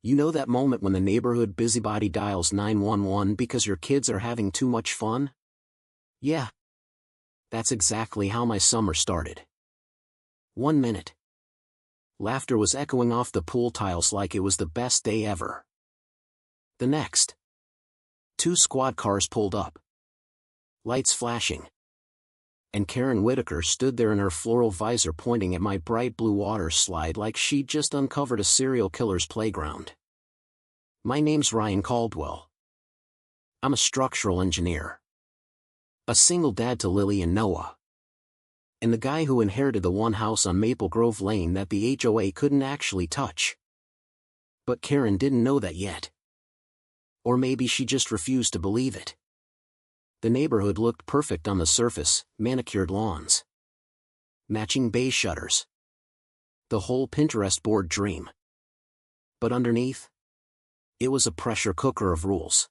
You know that moment when the neighborhood busybody dials 911 because your kids are having too much fun? Yeah. That's exactly how my summer started. 1 minute. Laughter was echoing off the pool tiles like it was the best day ever. The next. 2 squad cars pulled up. Lights flashing. And Karen Whitaker stood there in her floral visor pointing at my bright blue water slide like she'd just uncovered a serial killer's playground. My name's Ryan Caldwell. I'm a structural engineer. A single dad to Lily and Noah. And the guy who inherited the one house on Maple Grove Lane that the HOA couldn't actually touch. But Karen didn't know that yet. Or maybe she just refused to believe it. The neighborhood looked perfect on the surface, manicured lawns, matching bay shutters. The whole Pinterest board dream. But underneath? It was a pressure cooker of rules.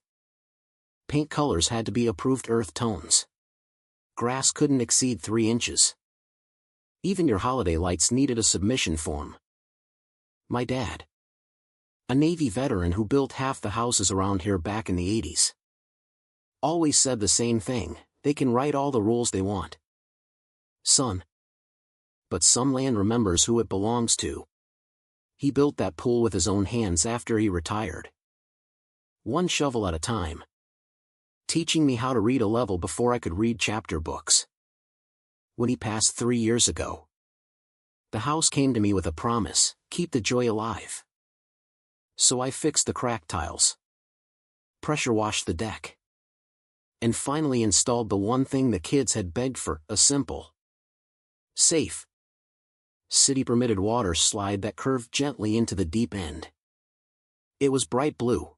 Paint colors had to be approved earth tones. Grass couldn't exceed 3 inches. Even your holiday lights needed a submission form. My dad, a Navy veteran who built half the houses around here back in the 80s, always said the same thing: they can write all the rules they want, son. But some land remembers who it belongs to. He built that pool with his own hands after he retired. 1 shovel at a time. Teaching me how to read a level before I could read chapter books. When he passed 3 years ago, the house came to me with a promise: keep the joy alive. So I fixed the crack tiles, pressure washed the deck, and finally installed the one thing the kids had begged for: a simple, safe, city-permitted water slide that curved gently into the deep end. It was bright blue.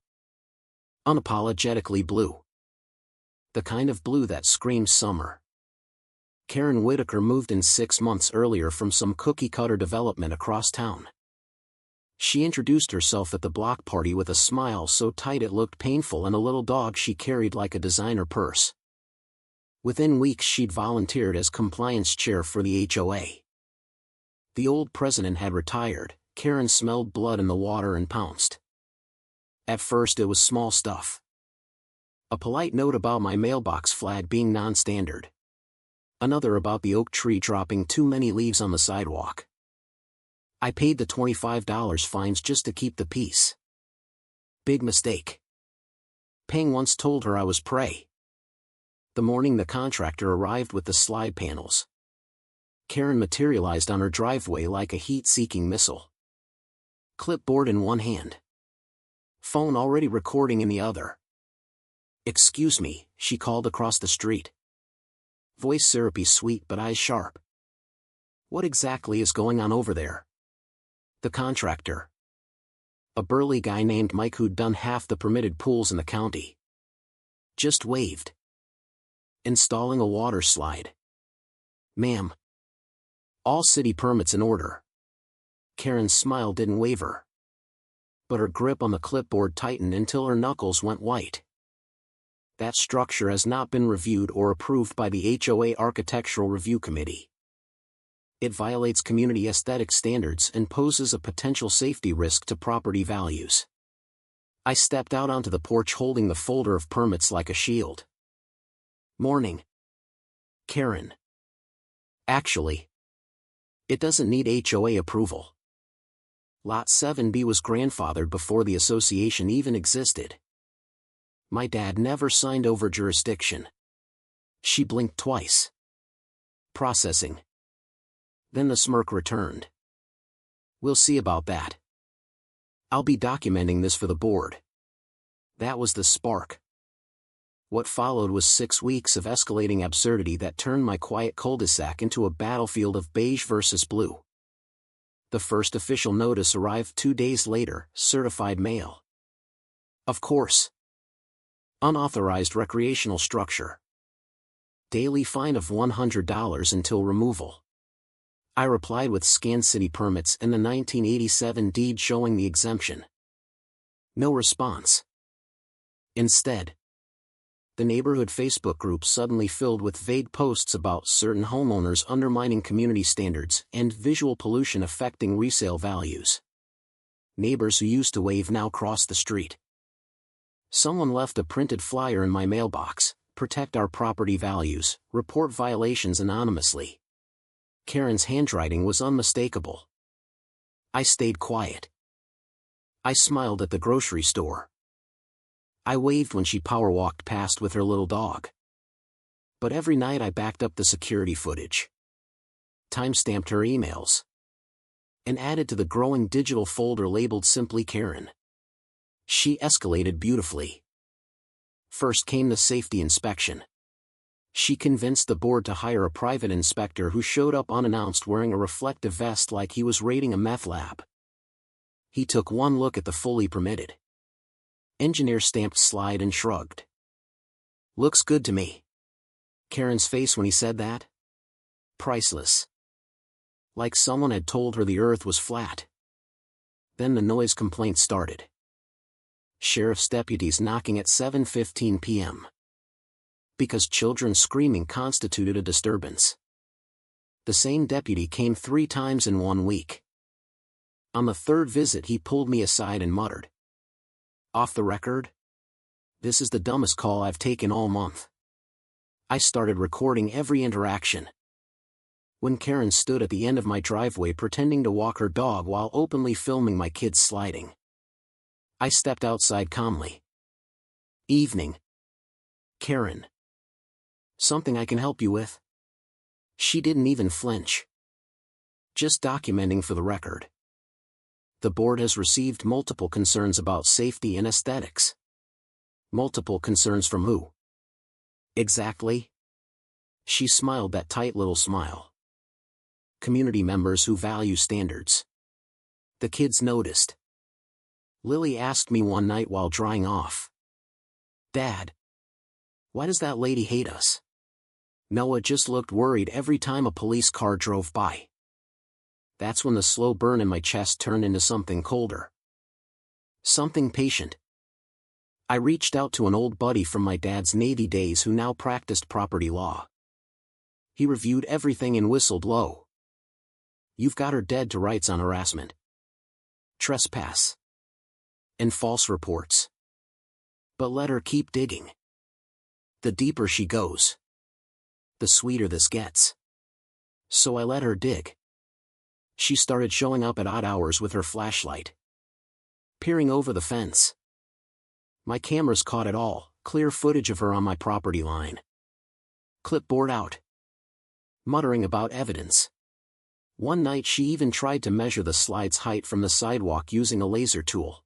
Unapologetically blue. The kind of blue that screams summer. Karen Whitaker moved in 6 months earlier from some cookie-cutter development across town. She introduced herself at the block party with a smile so tight it looked painful and a little dog she carried like a designer purse. Within weeks she'd volunteered as compliance chair for the HOA. The old president had retired. Karen smelled blood in the water and pounced. At first it was small stuff. A polite note about my mailbox flag being non-standard. Another about the oak tree dropping too many leaves on the sidewalk. I paid the $25 fines just to keep the peace. Big mistake. Peng once told her I was prey. The morning the contractor arrived with the slide panels, Karen materialized on her driveway like a heat-seeking missile. Clipboard in one hand, phone already recording in the other. "Excuse me," she called across the street. Voice syrupy sweet but eyes sharp. "What exactly is going on over there?" The contractor, a burly guy named Mike who'd done half the permitted pools in the county, just waved. "Installing a water slide. Ma'am. All city permits in order." Karen's smile didn't waver, but her grip on the clipboard tightened until her knuckles went white. "That structure has not been reviewed or approved by the HOA Architectural Review Committee. It violates community aesthetic standards and poses a potential safety risk to property values." I stepped out onto the porch holding the folder of permits like a shield. "Morning, Karen. Actually, it doesn't need HOA approval. Lot 7B was grandfathered before the association even existed. My dad never signed over jurisdiction." She blinked twice. "Processing." Then the smirk returned. "We'll see about that. I'll be documenting this for the board." That was the spark. What followed was 6 weeks of escalating absurdity that turned my quiet cul-de-sac into a battlefield of beige versus blue. The first official notice arrived 2 days later, certified mail. Of course. Unauthorized recreational structure. Daily fine of $100 until removal. I replied with scanned city permits and the 1987 deed showing the exemption. No response. Instead, the neighborhood Facebook group suddenly filled with vague posts about certain homeowners undermining community standards and visual pollution affecting resale values. Neighbors who used to wave now crossed the street. Someone left a printed flyer in my mailbox: protect our property values, report violations anonymously. Karen's handwriting was unmistakable. I stayed quiet. I smiled at the grocery store. I waved when she power walked past with her little dog. But every night I backed up the security footage, time-stamped her emails, and added to the growing digital folder labeled simply Karen. She escalated beautifully. First came the safety inspection. She convinced the board to hire a private inspector who showed up unannounced wearing a reflective vest like he was raiding a meth lab. He took one look at the fully permitted engineer stamped slide and shrugged. "Looks good to me." Karen's face when he said that? Priceless. Like someone had told her the earth was flat. Then the noise complaint started. Sheriff's deputies knocking at 7:15 p.m. because children screaming constituted a disturbance. The same deputy came 3 times in 1 week. On the 3rd visit he pulled me aside and muttered, "Off the record? This is the dumbest call I've taken all month." I started recording every interaction. When Karen stood at the end of my driveway pretending to walk her dog while openly filming my kids sliding, I stepped outside calmly. "Evening. Karen. Something I can help you with?" She didn't even flinch. "Just documenting for the record. The board has received multiple concerns about safety and aesthetics." "Multiple concerns from who?" "Exactly?" She smiled that tight little smile. "Community members who value standards." The kids noticed. Lily asked me one night while drying off, "Dad, why does that lady hate us?" Noah just looked worried every time a police car drove by. That's when the slow burn in my chest turned into something colder. Something patient. I reached out to an old buddy from my dad's Navy days who now practiced property law. He reviewed everything and whistled low. "You've got her dead to rights on harassment, trespass, and false reports. But let her keep digging. The deeper she goes, the sweeter this gets." So I let her dig. She started showing up at odd hours with her flashlight, peering over the fence. My cameras caught it all, clear footage of her on my property line. Clipboard out. Muttering about evidence. One night she even tried to measure the slide's height from the sidewalk using a laser tool.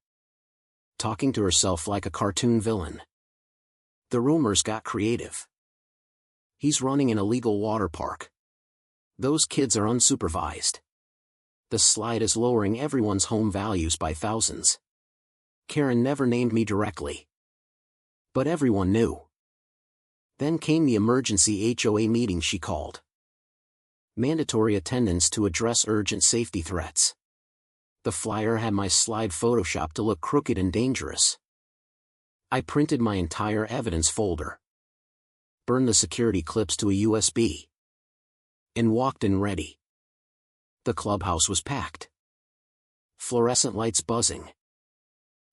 Talking to herself like a cartoon villain. The rumors got creative. "He's running an illegal water park. Those kids are unsupervised. The slide is lowering everyone's home values by thousands." Karen never named me directly, but everyone knew. Then came the emergency HOA meeting she called. Mandatory attendance to address urgent safety threats. The flyer had my slide photoshopped to look crooked and dangerous. I printed my entire evidence folder, burned the security clips to a USB, and walked in ready. The clubhouse was packed. Fluorescent lights buzzing.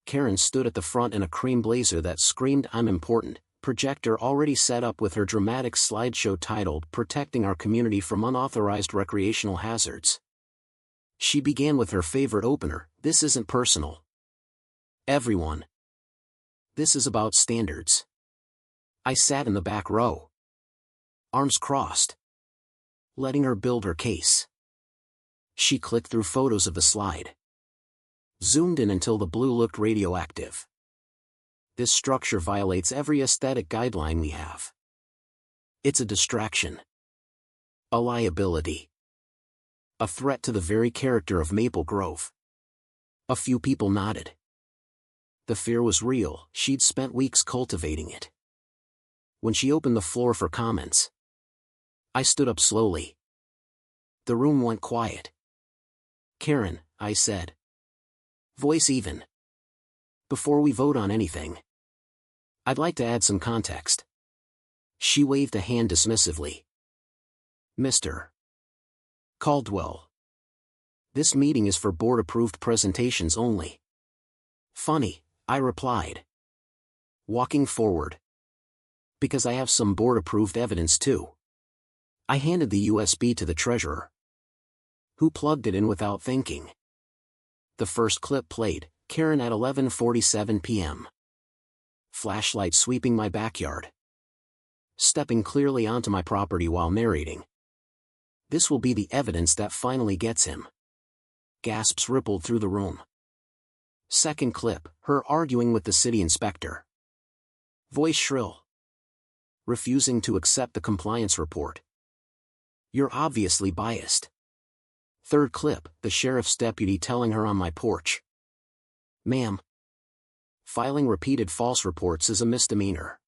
Karen stood at the front in a cream blazer that screamed "I'm important," projector already set up with her dramatic slideshow titled "Protecting Our Community from Unauthorized Recreational Hazards." She began with her favorite opener, "This isn't personal, everyone. This is about standards." I sat in the back row, arms crossed, letting her build her case. She clicked through photos of the slide. Zoomed in until the blue looked radioactive. "This structure violates every aesthetic guideline we have. It's a distraction. A liability. A threat to the very character of Maple Grove." A few people nodded. The fear was real, she'd spent weeks cultivating it. When she opened the floor for comments, I stood up slowly. The room went quiet. "Karen," I said, voice even, "before we vote on anything, I'd like to add some context." She waved a hand dismissively. "Mr. Caldwell, this meeting is for board-approved presentations only. Funny, I replied, walking forward. Because I have some board-approved evidence too. I handed the USB to the treasurer, who plugged it in without thinking. The first clip played, Karen at 11:47 p.m. Flashlight sweeping my backyard. Stepping clearly onto my property while narrating. This will be the evidence that finally gets him. Gasps rippled through the room. Second clip, her arguing with the city inspector. Voice shrill. Refusing to accept the compliance report. You're obviously biased. Third clip, the sheriff's deputy telling her on my porch. Ma'am, filing repeated false reports is a misdemeanor.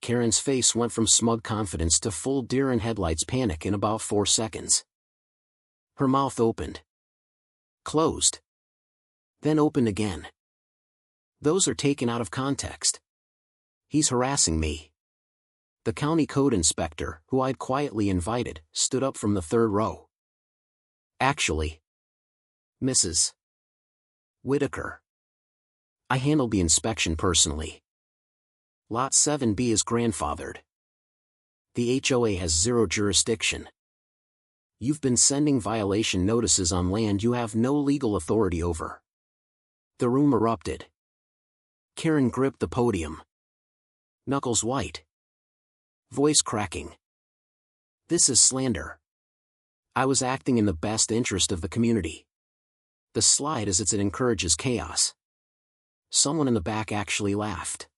Karen's face went from smug confidence to full deer in headlights panic in about 4 seconds. Her mouth opened. Closed. Then opened again. Those are taken out of context. He's harassing me. The county code inspector, who I'd quietly invited, stood up from the third row. Actually, Mrs. Whitaker, I handled the inspection personally. Lot 7B is grandfathered. The HOA has zero jurisdiction. You've been sending violation notices on land you have no legal authority over. The room erupted. Karen gripped the podium. Knuckles white. Voice cracking. This is slander. I was acting in the best interest of the community. The slide as it encourages chaos. Someone in the back actually laughed.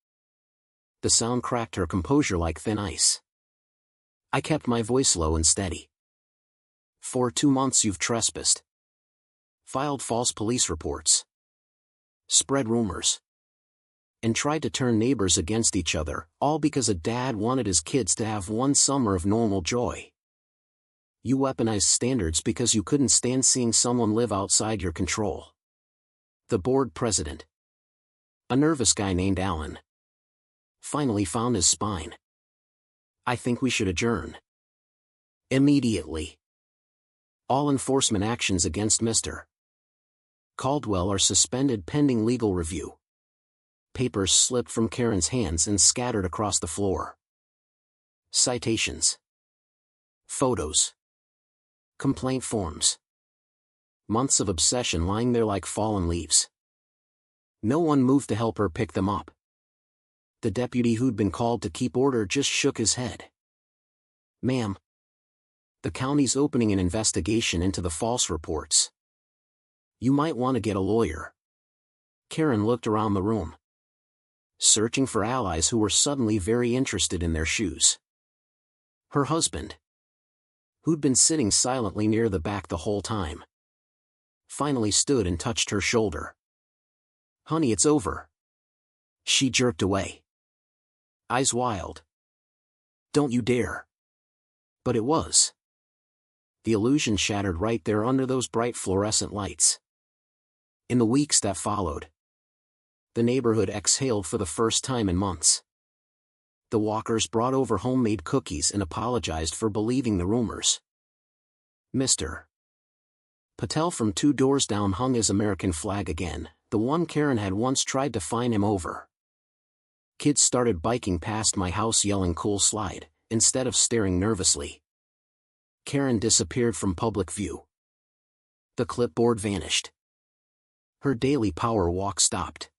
The sound cracked her composure like thin ice. I kept my voice low and steady. For 2 months you've trespassed. Filed false police reports. Spread rumors. And tried to turn neighbors against each other, all because a dad wanted his kids to have one summer of normal joy. You weaponized standards because you couldn't stand seeing someone live outside your control. The board president, a nervous guy named Alan, finally found his spine. I think we should adjourn. Immediately. All enforcement actions against Mr. Caldwell are suspended pending legal review. Papers slipped from Karen's hands and scattered across the floor. Citations. Photos. Complaint forms. Months of obsession lying there like fallen leaves. No one moved to help her pick them up. The deputy who'd been called to keep order just shook his head. Ma'am, the county's opening an investigation into the false reports. You might want to get a lawyer. Karen looked around the room, searching for allies who were suddenly very interested in their shoes. Her husband, who'd been sitting silently near the back the whole time, finally stood and touched her shoulder. Honey, it's over. She jerked away. Eyes wild. Don't you dare. But it was. The illusion shattered right there under those bright fluorescent lights. In the weeks that followed, the neighborhood exhaled for the first time in months. The Walkers brought over homemade cookies and apologized for believing the rumors. Mr. Patel from 2 doors down hung his American flag again, the one Karen had once tried to fine him over. Kids started biking past my house yelling "cool slide," instead of staring nervously. Karen disappeared from public view. The clipboard vanished. Her daily power walk stopped.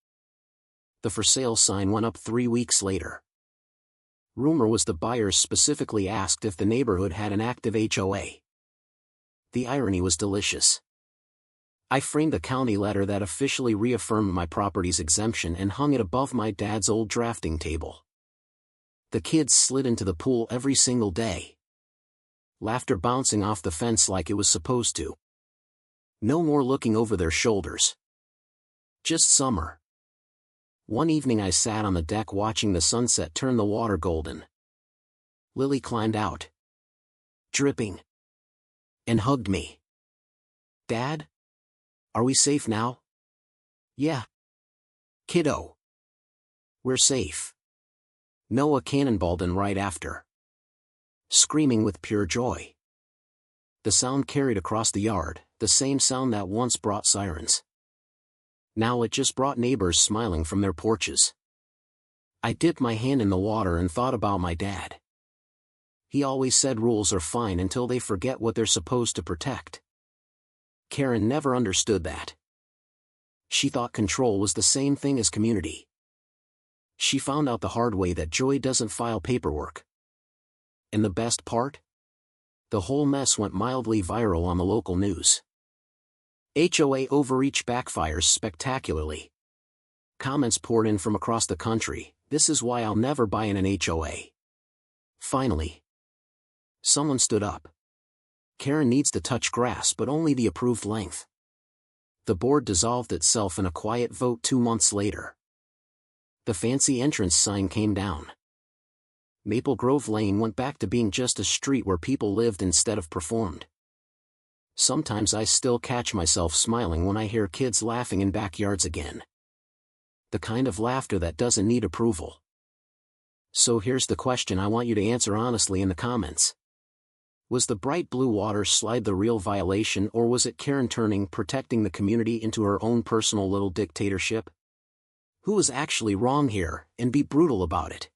The for sale sign went up 3 weeks later. Rumor was the buyers specifically asked if the neighborhood had an active HOA. The irony was delicious. I framed the county letter that officially reaffirmed my property's exemption and hung it above my dad's old drafting table. The kids slid into the pool every single day. Laughter bouncing off the fence like it was supposed to. No more looking over their shoulders. Just summer. One evening I sat on the deck watching the sunset turn the water golden. Lily climbed out, dripping, and hugged me. Dad? Are we safe now? Yeah. Kiddo. We're safe. Noah cannonballed in right after, screaming with pure joy. The sound carried across the yard, the same sound that once brought sirens. Now it just brought neighbors smiling from their porches. I dipped my hand in the water and thought about my dad. He always said rules are fine until they forget what they're supposed to protect. Karen never understood that. She thought control was the same thing as community. She found out the hard way that Joy doesn't file paperwork. And the best part? The whole mess went mildly viral on the local news. HOA overreach backfires spectacularly. Comments poured in from across the country. This is why I'll never buy in an HOA. Finally, someone stood up. Karen needs to touch grass, but only the approved length. The board dissolved itself in a quiet vote 2 months later. The fancy entrance sign came down. Maple Grove Lane went back to being just a street where people lived instead of performed. Sometimes I still catch myself smiling when I hear kids laughing in backyards again. The kind of laughter that doesn't need approval. So here's the question I want you to answer honestly in the comments. Was the bright blue water slide the real violation, or was it Karen turning protecting the community into her own personal little dictatorship? Who was actually wrong here, and be brutal about it?